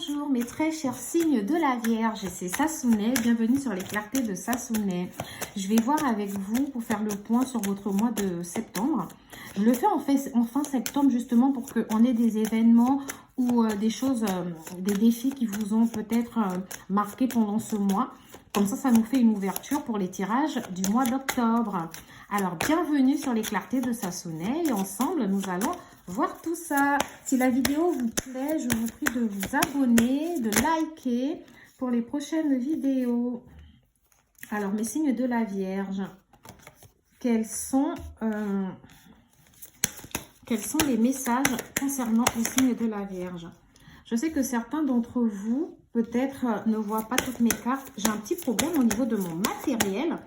Bonjour mes très chers signes de la Vierge, c'est Sassounay, bienvenue sur les clartés de Sassounay. Je vais voir avec vous pour faire le point sur votre mois de septembre. Je le fais en fin septembre justement pour qu'on ait des événements ou des choses, des défis qui vous ont peut-être marqué pendant ce mois. Comme ça nous fait une ouverture pour les tirages du mois d'octobre. Alors, bienvenue sur les clartés de Sassounay et ensemble, nous allons voir tout ça. Si la vidéo vous plaît, je vous prie de vous abonner, de liker pour les prochaines vidéos. Alors, mes signes de la Vierge, quels sont les messages concernant les signes de la Vierge? Je sais que certains d'entre vous, peut-être, ne voient pas toutes mes cartes. J'ai un petit problème au niveau de mon matériel.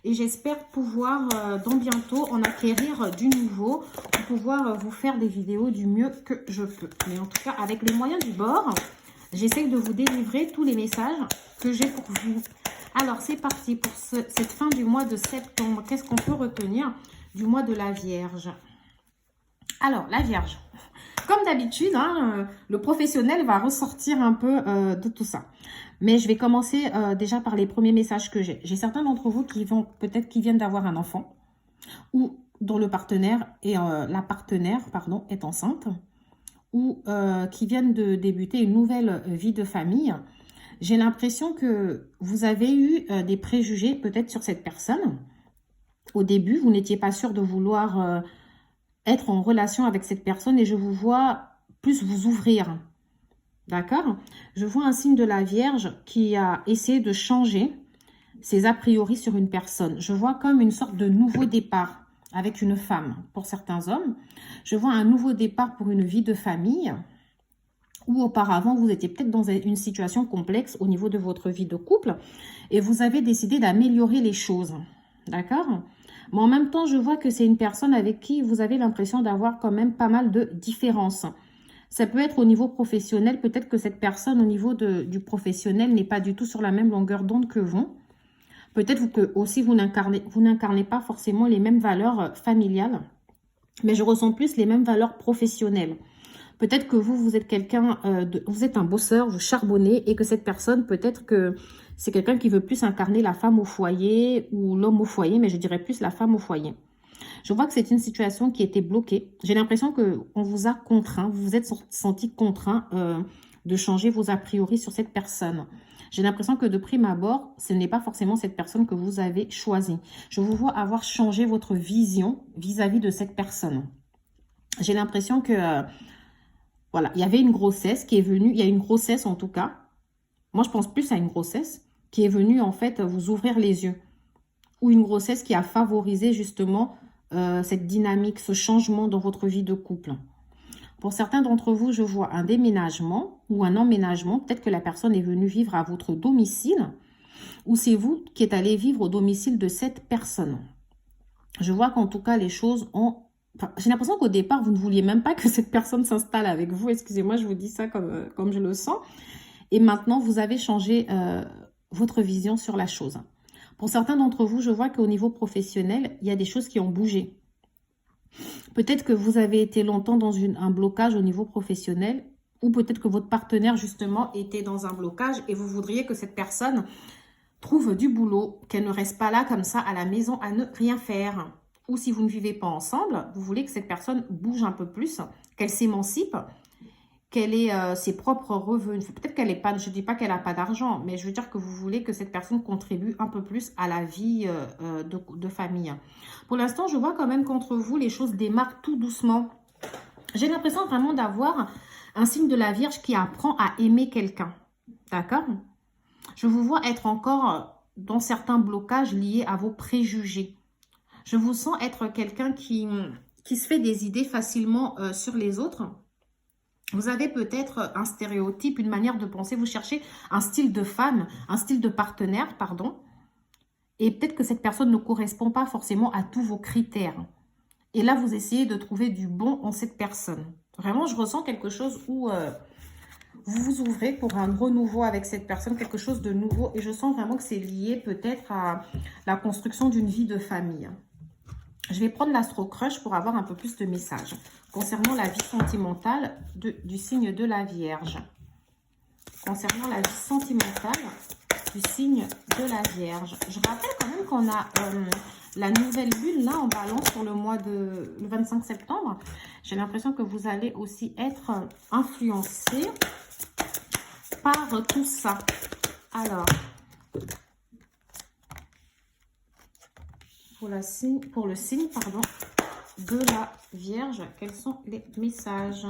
Et j'espère pouvoir, dans bientôt, en acquérir du nouveau pour pouvoir vous faire des vidéos du mieux que je peux. Mais en tout cas, avec les moyens du bord, j'essaie de vous délivrer tous les messages que j'ai pour vous. Alors, c'est parti pour cette fin du mois de septembre. Qu'est-ce qu'on peut retenir du mois de la Vierge? Alors, la Vierge, comme d'habitude, le professionnel va ressortir un peu de tout ça. Mais je vais commencer déjà par les premiers messages que j'ai. J'ai certains d'entre vous qui viennent d'avoir un enfant ou dont le partenaire et la partenaire est enceinte ou qui viennent de débuter une nouvelle vie de famille. J'ai l'impression que vous avez eu des préjugés peut-être sur cette personne. Au début, vous n'étiez pas sûr de vouloir être en relation avec cette personne et je vous vois plus vous ouvrir. D'accord? Je vois un signe de la Vierge qui a essayé de changer ses a priori sur une personne. Je vois comme une sorte de nouveau départ avec une femme pour certains hommes. Je vois un nouveau départ pour une vie de famille où auparavant vous étiez peut-être dans une situation complexe au niveau de votre vie de couple et vous avez décidé d'améliorer les choses. D'accord? Mais en même temps, je vois que c'est une personne avec qui vous avez l'impression d'avoir quand même pas mal de différences. Ça peut être au niveau professionnel, peut-être que cette personne au niveau du professionnel n'est pas du tout sur la même longueur d'onde que vous. Peut-être que aussi vous n'incarnez pas forcément les mêmes valeurs familiales, mais je ressens plus les mêmes valeurs professionnelles. Peut-être que vous êtes quelqu'un, vous êtes un bosseur, vous charbonnez et que cette personne, peut-être que c'est quelqu'un qui veut plus incarner la femme au foyer ou l'homme au foyer, mais je dirais plus la femme au foyer. Je vois que c'est une situation qui était bloquée. J'ai l'impression qu'on vous a contraint, vous vous êtes senti contraint de changer vos a priori sur cette personne. J'ai l'impression que de prime abord, ce n'est pas forcément cette personne que vous avez choisie. Je vous vois avoir changé votre vision vis-à-vis de cette personne. J'ai l'impression que, voilà, il y avait une grossesse qui est venue, il y a une grossesse en tout cas. Moi, je pense plus à une grossesse qui est venue en fait vous ouvrir les yeux. Ou une grossesse qui a favorisé justement cette dynamique, ce changement dans votre vie de couple. Pour certains d'entre vous, je vois un déménagement ou un emménagement. Peut-être que la personne est venue vivre à votre domicile ou c'est vous qui êtes allé vivre au domicile de cette personne. Je vois qu'en tout cas, les choses ont... Enfin, j'ai l'impression qu'au départ, vous ne vouliez même pas que cette personne s'installe avec vous. Excusez-moi, je vous dis ça comme je le sens. Et maintenant, vous avez changé votre vision sur la chose. Pour certains d'entre vous, je vois qu'au niveau professionnel, il y a des choses qui ont bougé. Peut-être que vous avez été longtemps dans un blocage au niveau professionnel ou peut-être que votre partenaire, justement, était dans un blocage et vous voudriez que cette personne trouve du boulot, qu'elle ne reste pas là comme ça à la maison à ne rien faire. Ou si vous ne vivez pas ensemble, vous voulez que cette personne bouge un peu plus, qu'elle s'émancipe, qu'elle ait ses propres revenus. Peut-être qu'elle n'est pas, je ne dis pas qu'elle n'a pas d'argent, mais je veux dire que vous voulez que cette personne contribue un peu plus à la vie de famille. Pour l'instant, je vois quand même qu'entre vous, les choses démarrent tout doucement. J'ai l'impression vraiment d'avoir un signe de la Vierge qui apprend à aimer quelqu'un. D'accord? Je vous vois être encore dans certains blocages liés à vos préjugés. Je vous sens être quelqu'un qui se fait des idées facilement sur les autres. Vous avez peut-être un stéréotype, une manière de penser. Vous cherchez un style de femme, un style de partenaire, pardon. Et peut-être que cette personne ne correspond pas forcément à tous vos critères. Et là, vous essayez de trouver du bon en cette personne. Vraiment, je ressens quelque chose où vous vous ouvrez pour un renouveau avec cette personne, quelque chose de nouveau. Et je sens vraiment que c'est lié peut-être à la construction d'une vie de famille. Je vais prendre l'Astro Crush pour avoir un peu plus de messages concernant la vie sentimentale du signe de la Vierge. concernant la vie sentimentale du signe de la Vierge. Je rappelle quand même qu'on a la nouvelle lune là en balance pour le mois de le 25 septembre. J'ai l'impression que vous allez aussi être influencé par tout ça. Alors, pour le signe pardon, de la Vierge, quels sont les messages?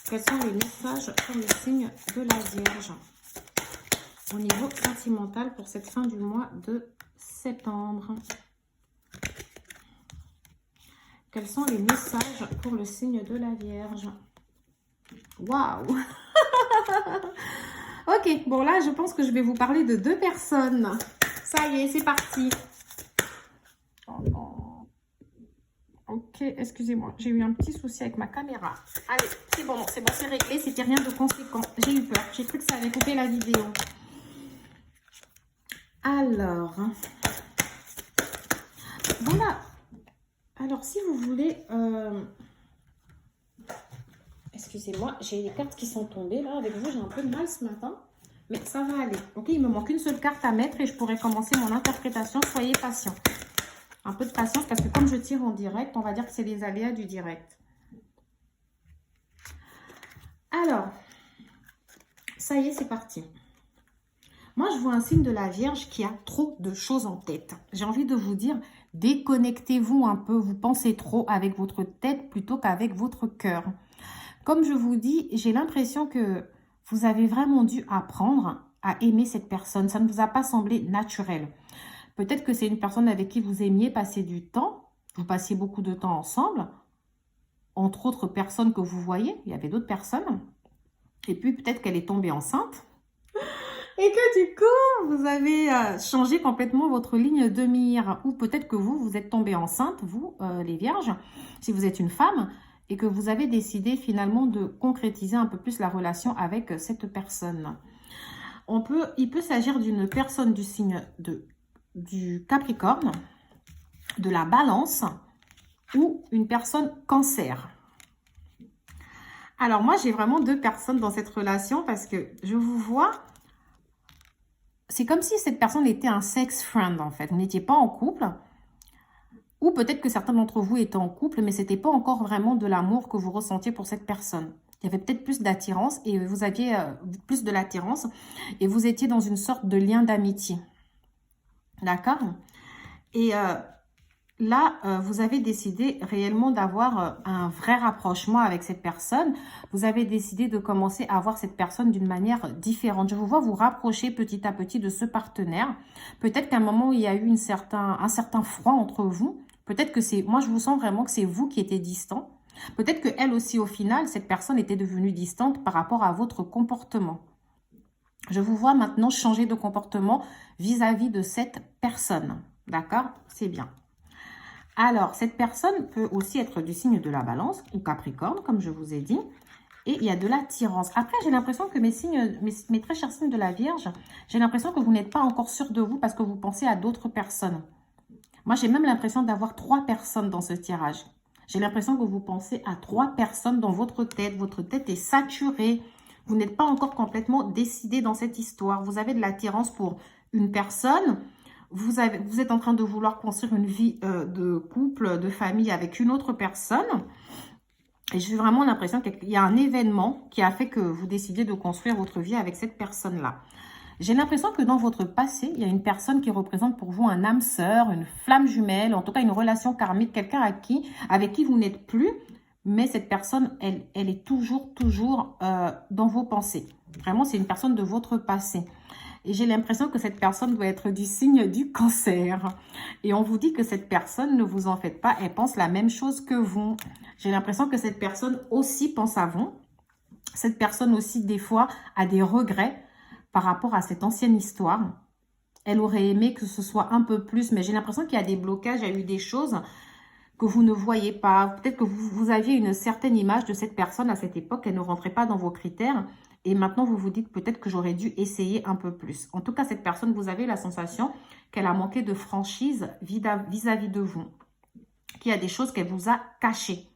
Quels sont les messages pour le signe de la Vierge au niveau sentimental pour cette fin du mois de septembre? Quels sont les messages pour le signe de la Vierge? Waouh! Ok, bon là, je pense que je vais vous parler de 2 personnes. Ça y est, c'est parti. Oh non. Ok, excusez-moi, j'ai eu un petit souci avec ma caméra. Allez, c'est bon, c'est réglé, c'était rien de conséquent. J'ai eu peur, j'ai cru que ça allait couper la vidéo. Alors, voilà. Alors, si vous voulez... Excusez-moi, j'ai les cartes qui sont tombées. Là, avec vous, j'ai un peu de mal ce matin. Mais ça va aller. Ok, il me manque une seule carte à mettre et je pourrai commencer mon interprétation. Soyez patient. Un peu de patience parce que comme je tire en direct, on va dire que c'est les aléas du direct. Alors, ça y est, c'est parti. Moi, je vois un signe de la Vierge qui a trop de choses en tête. J'ai envie de vous dire, déconnectez-vous un peu. Vous pensez trop avec votre tête plutôt qu'avec votre cœur. Comme je vous dis, j'ai l'impression que vous avez vraiment dû apprendre à aimer cette personne. Ça ne vous a pas semblé naturel. Peut-être que c'est une personne avec qui vous aimiez passer du temps. Vous passiez beaucoup de temps ensemble. Entre autres personnes que vous voyez. Il y avait d'autres personnes. Et puis peut-être qu'elle est tombée enceinte. Et que du coup, vous avez changé complètement votre ligne de mire. Ou peut-être que vous êtes tombée enceinte, vous, les Vierges, si vous êtes une femme. Et que vous avez décidé finalement de concrétiser un peu plus la relation avec cette personne. Il peut s'agir d'une personne du signe du Capricorne, de la Balance ou une personne Cancer. Alors moi, j'ai vraiment 2 personnes dans cette relation parce que je vous vois, c'est comme si cette personne était un sex friend en fait. Vous n'étiez pas en couple. Ou peut-être que certains d'entre vous étaient en couple, mais ce n'était pas encore vraiment de l'amour que vous ressentiez pour cette personne. Il y avait peut-être plus d'attirance et vous aviez plus de l'attirance et vous étiez dans une sorte de lien d'amitié. D'accord? Et là, vous avez décidé réellement d'avoir un vrai rapprochement avec cette personne. Vous avez décidé de commencer à voir cette personne d'une manière différente. Je vous vois vous rapprocher petit à petit de ce partenaire. Peut-être qu'à un moment où il y a eu un certain froid entre vous, peut-être que c'est... Moi, je vous sens vraiment que c'est vous qui étiez distant. Peut-être qu'elle aussi, au final, cette personne était devenue distante par rapport à votre comportement. Je vous vois maintenant changer de comportement vis-à-vis de cette personne. D'accord? C'est bien. Alors, cette personne peut aussi être du signe de la Balance ou Capricorne, comme je vous ai dit. Et il y a de l'attirance. Après, j'ai l'impression que mes très chers signes de la Vierge, j'ai l'impression que vous n'êtes pas encore sûr de vous parce que vous pensez à d'autres personnes. Moi, j'ai même l'impression d'avoir 3 personnes dans ce tirage. J'ai l'impression que vous pensez à 3 personnes dans votre tête. Votre tête est saturée. Vous n'êtes pas encore complètement décidé dans cette histoire. Vous avez de l'attirance pour une personne. Vous êtes en train de vouloir construire une vie de couple, de famille avec une autre personne. Et j'ai vraiment l'impression qu'il y a un événement qui a fait que vous décidez de construire votre vie avec cette personne-là. J'ai l'impression que dans votre passé, il y a une personne qui représente pour vous un âme sœur, une flamme jumelle, en tout cas une relation karmique, quelqu'un avec qui vous n'êtes plus, mais cette personne, elle est toujours dans vos pensées. Vraiment, c'est une personne de votre passé. Et j'ai l'impression que cette personne doit être du signe du Cancer. Et on vous dit que cette personne, ne vous en faites pas, elle pense la même chose que vous. J'ai l'impression que cette personne aussi pense à vous. Cette personne aussi, des fois, a des regrets par rapport à cette ancienne histoire. Elle aurait aimé que ce soit un peu plus, mais j'ai l'impression qu'il y a des blocages, il y a eu des choses que vous ne voyez pas. Peut-être que vous aviez une certaine image de cette personne à cette époque, elle ne rentrait pas dans vos critères. Et maintenant, vous vous dites peut-être que j'aurais dû essayer un peu plus. En tout cas, cette personne, vous avez la sensation qu'elle a manqué de franchise vis-à-vis de vous. Qu'il y a des choses qu'elle vous a cachées.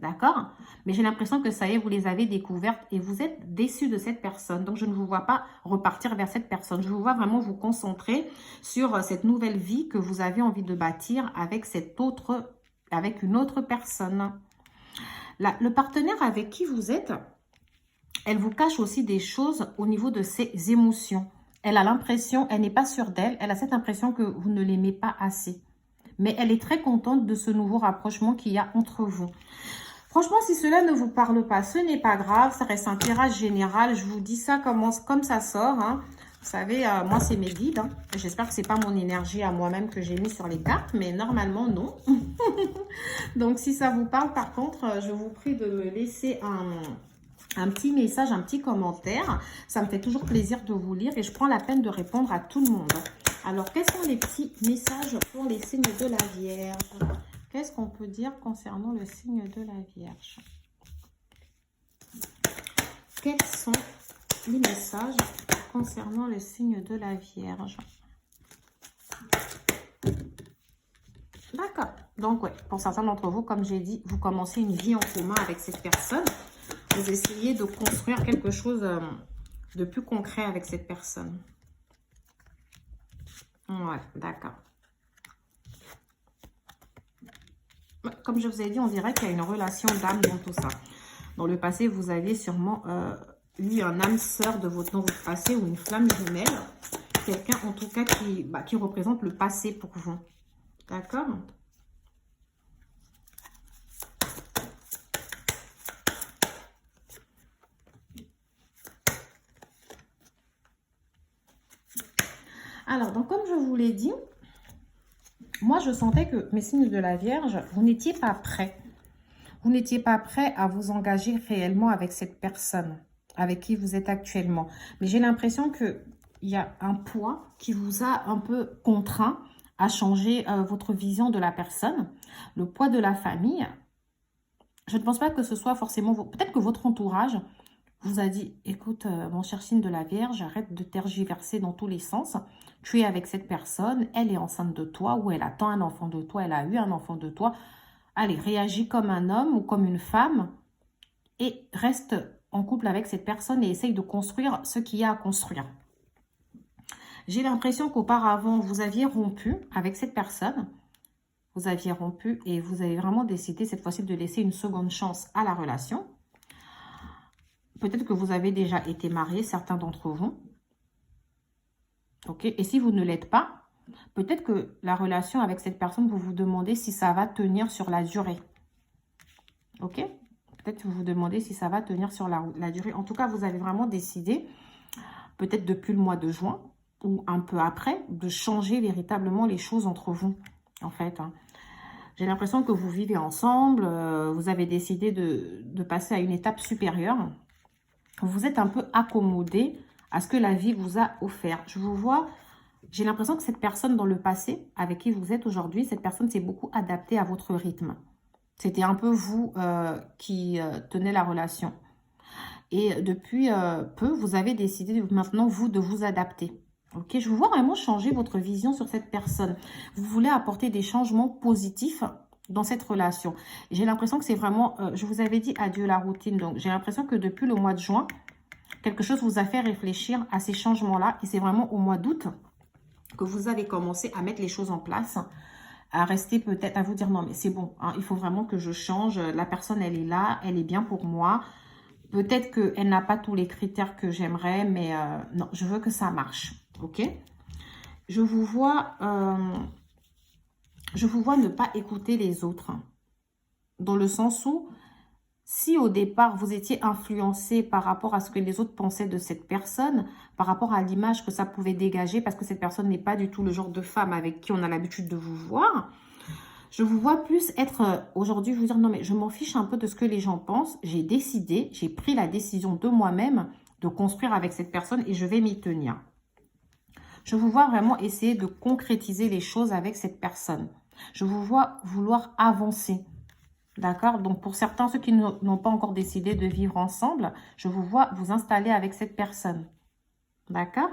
D'accord? Mais j'ai l'impression que ça y est, vous les avez découvertes et vous êtes déçus de cette personne. Donc, je ne vous vois pas repartir vers cette personne. Je vous vois vraiment vous concentrer sur cette nouvelle vie que vous avez envie de bâtir avec avec une autre personne. Le partenaire avec qui vous êtes, elle vous cache aussi des choses au niveau de ses émotions. Elle a l'impression, elle n'est pas sûre d'elle, elle a cette impression que vous ne l'aimez pas assez. Mais elle est très contente de ce nouveau rapprochement qu'il y a entre vous. Franchement, si cela ne vous parle pas, ce n'est pas grave. Ça reste un tirage général. Je vous dis ça comme ça sort. Hein. Vous savez, moi, c'est mes guides. Hein. J'espère que ce n'est pas mon énergie à moi-même que j'ai mis sur les cartes. Mais normalement, non. Donc, si ça vous parle, par contre, je vous prie de me laisser un petit message, un petit commentaire. Ça me fait toujours plaisir de vous lire. Et je prends la peine de répondre à tout le monde. Alors, quels sont les petits messages pour les signes de la Vierge ? Qu'est-ce qu'on peut dire concernant le signe de la Vierge? Quels sont les messages concernant le signe de la Vierge? D'accord. Donc, ouais, pour certains d'entre vous, comme j'ai dit, vous commencez une vie en commun avec cette personne. Vous essayez de construire quelque chose de plus concret avec cette personne. Ouais, d'accord. Comme je vous ai dit, on dirait qu'il y a une relation d'âme dans tout ça. Dans le passé, vous aviez sûrement eu un âme sœur dans votre passé ou une flamme jumelle. Quelqu'un, en tout cas, qui représente le passé pour vous. D'accord? Alors, donc, comme je vous l'ai dit, moi, je sentais que mes signes de la Vierge, vous n'étiez pas prêts. Vous n'étiez pas prêt à vous engager réellement avec cette personne avec qui vous êtes actuellement. Mais j'ai l'impression qu'il y a un poids qui vous a un peu contraint à changer votre vision de la personne. Le poids de la famille. Je ne pense pas que ce soit forcément... Peut-être que votre entourage vous a dit, écoute, mon cher signe de la Vierge, arrête de tergiverser dans tous les sens. Tu es avec cette personne, elle est enceinte de toi ou elle attend un enfant de toi, elle a eu un enfant de toi. Allez, réagis comme un homme ou comme une femme et reste en couple avec cette personne et essaye de construire ce qu'il y a à construire. J'ai l'impression qu'auparavant, vous aviez rompu avec cette personne. Vous aviez rompu et vous avez vraiment décidé cette fois-ci de laisser une seconde chance à la relation. Peut-être que vous avez déjà été mariés, certains d'entre vous. Ok. Et si vous ne l'êtes pas, peut-être que la relation avec cette personne, vous vous demandez si ça va tenir sur la durée. Ok. Peut-être que vous vous demandez si ça va tenir sur la durée. En tout cas, vous avez vraiment décidé, peut-être depuis le mois de juin ou un peu après, de changer véritablement les choses entre vous, en fait. Hein. J'ai l'impression que vous vivez ensemble, vous avez décidé de passer à une étape supérieure. Vous êtes un peu accommodé à ce que la vie vous a offert. Je vous vois, j'ai l'impression que cette personne dans le passé, avec qui vous êtes aujourd'hui, cette personne s'est beaucoup adaptée à votre rythme. C'était un peu vous qui tenez la relation. Et depuis peu, vous avez décidé maintenant, vous, de vous adapter. Ok, je vous vois vraiment changer votre vision sur cette personne. Vous voulez apporter des changements positifs dans cette relation. J'ai l'impression que c'est vraiment, je vous avais dit adieu la routine. Donc, j'ai l'impression que depuis le mois de juin, quelque chose vous a fait réfléchir à ces changements-là. Et c'est vraiment au mois d'août que vous avez commencé à mettre les choses en place, à rester peut-être, à vous dire non mais c'est bon, hein, il faut vraiment que je change. La personne, elle est là, elle est bien pour moi. Peut-être qu'elle n'a pas tous les critères que j'aimerais, mais non, je veux que ça marche. Ok, je vous vois ne pas écouter les autres. Dans le sens où, si au départ, vous étiez influencé par rapport à ce que les autres pensaient de cette personne, par rapport à l'image que ça pouvait dégager, parce que cette personne n'est pas du tout le genre de femme avec qui on a l'habitude de vous voir, je vous vois plus être aujourd'hui, vous dire non mais je m'en fiche un peu de ce que les gens pensent. J'ai décidé, j'ai pris la décision de moi-même de construire avec cette personne et je vais m'y tenir. Je vous vois vraiment essayer de concrétiser les choses avec cette personne. Je vous vois vouloir avancer. D'accord? Donc, pour certains, ceux qui n'ont pas encore décidé de vivre ensemble, je vous vois vous installer avec cette personne. D'accord?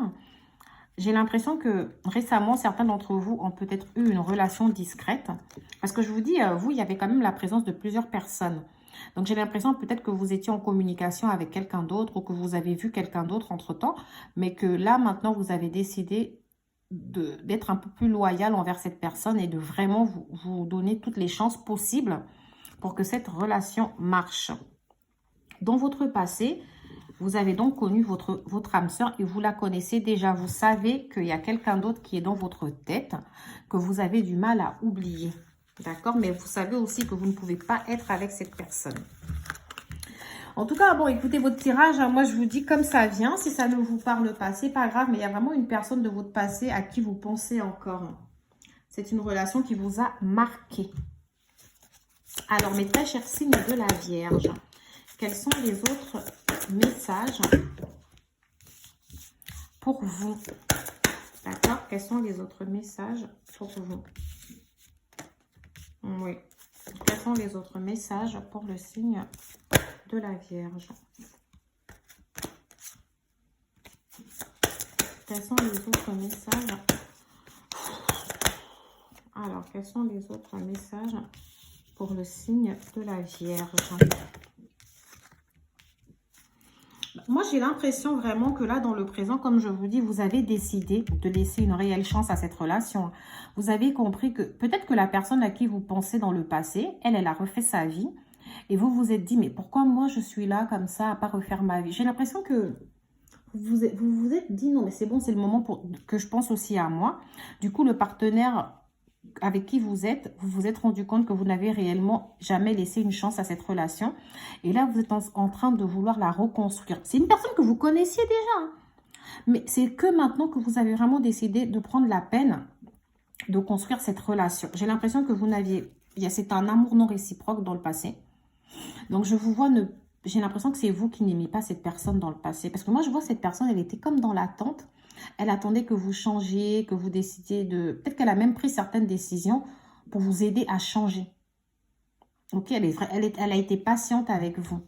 J'ai l'impression que récemment, certains d'entre vous ont peut-être eu une relation discrète. Parce que je vous dis, vous, il y avait quand même la présence de plusieurs personnes. Donc, j'ai l'impression peut-être que vous étiez en communication avec quelqu'un d'autre ou que vous avez vu quelqu'un d'autre entre-temps, mais que là, maintenant, vous avez décidé d'être un peu plus loyal envers cette personne et de vraiment vous donner toutes les chances possibles pour que cette relation marche. Dans votre passé, vous avez donc connu votre âme sœur et vous la connaissez déjà. Vous savez qu'il y a quelqu'un d'autre qui est dans votre tête, que vous avez du mal à oublier. D'accord? Mais vous savez aussi que vous ne pouvez pas être avec cette personne. En tout cas, bon, écoutez votre tirage. Hein, moi, je vous dis comme ça vient. Si ça ne vous parle pas, c'est pas grave. Mais il y a vraiment une personne de votre passé à qui vous pensez encore. C'est une relation qui vous a marqué. Alors, mes très chers signes de la Vierge, quels sont les autres messages pour vous? D'accord? Quels sont les autres messages pour vous? Oui. Quels sont les autres messages pour le signe de la Vierge? Quels sont les autres messages? Alors, quels sont les autres messages pour le signe de la Vierge? Moi, j'ai l'impression vraiment que là, dans le présent, comme je vous dis, vous avez décidé de laisser une réelle chance à cette relation. Vous avez compris que peut-être que la personne à qui vous pensez dans le passé, elle a refait sa vie. Et vous vous êtes dit, mais pourquoi moi je suis là comme ça à pas refaire ma vie? J'ai l'impression que vous vous êtes dit, non mais c'est bon, c'est le moment pour que je pense aussi à moi. Du coup, le partenaire avec qui vous vous êtes rendu compte que vous n'avez réellement jamais laissé une chance à cette relation. Et là, vous êtes en train de vouloir la reconstruire. C'est une personne que vous connaissiez déjà. Hein. Mais c'est que maintenant que vous avez vraiment décidé de prendre la peine de construire cette relation. J'ai l'impression que vous n'aviez... C'est un amour non réciproque dans le passé. Donc, je vous vois... J'ai l'impression que c'est vous qui n'aimez pas cette personne dans le passé. Parce que moi, je vois cette personne, elle était comme dans l'attente. Elle attendait que vous changiez, que vous décidiez de... Peut-être qu'elle a même pris certaines décisions pour vous aider à changer. Ok, elle a été patiente avec vous.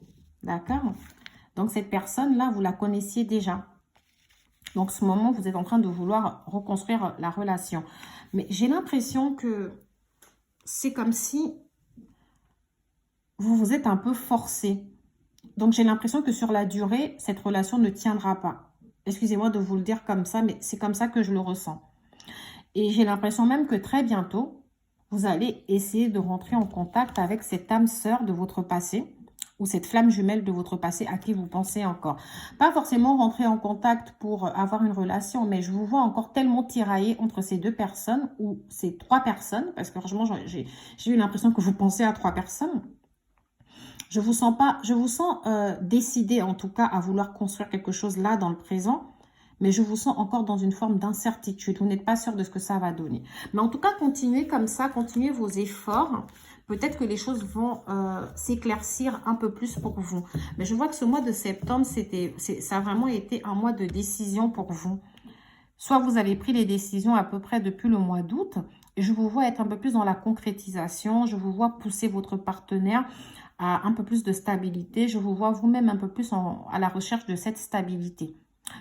D'accord? Donc, cette personne-là, vous la connaissiez déjà. Donc, ce moment, vous êtes en train de vouloir reconstruire la relation. Mais j'ai l'impression que c'est comme si vous vous êtes un peu forcé. Donc, j'ai l'impression que sur la durée, cette relation ne tiendra pas. Excusez-moi de vous le dire comme ça, mais c'est comme ça que je le ressens. Et j'ai l'impression même que très bientôt, vous allez essayer de rentrer en contact avec cette âme sœur de votre passé ou cette flamme jumelle de votre passé à qui vous pensez encore. Pas forcément rentrer en contact pour avoir une relation, mais je vous vois encore tellement tiraillé entre ces deux personnes ou ces trois personnes, parce que franchement, j'ai eu l'impression que vous pensez à trois personnes. Je vous sens décidé en tout cas à vouloir construire quelque chose là dans le présent, mais je vous sens encore dans une forme d'incertitude. Vous n'êtes pas sûr de ce que ça va donner. Mais en tout cas, continuez comme ça, continuez vos efforts. Peut-être que les choses vont s'éclaircir un peu plus pour vous. Mais je vois que ce mois de septembre, ça a vraiment été un mois de décision pour vous. Soit vous avez pris les décisions à peu près depuis le mois d'août, et je vous vois être un peu plus dans la concrétisation. Je vous vois pousser votre partenaire à un peu plus de stabilité. Je vous vois vous-même un peu plus à la recherche de cette stabilité.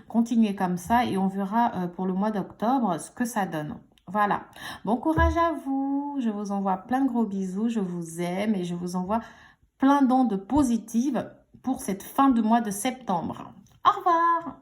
Continuez comme ça et on verra pour le mois d'octobre ce que ça donne. Voilà. Bon courage à vous. Je vous envoie plein de gros bisous. Je vous aime et je vous envoie plein d'ondes positives pour cette fin de mois de septembre. Au revoir.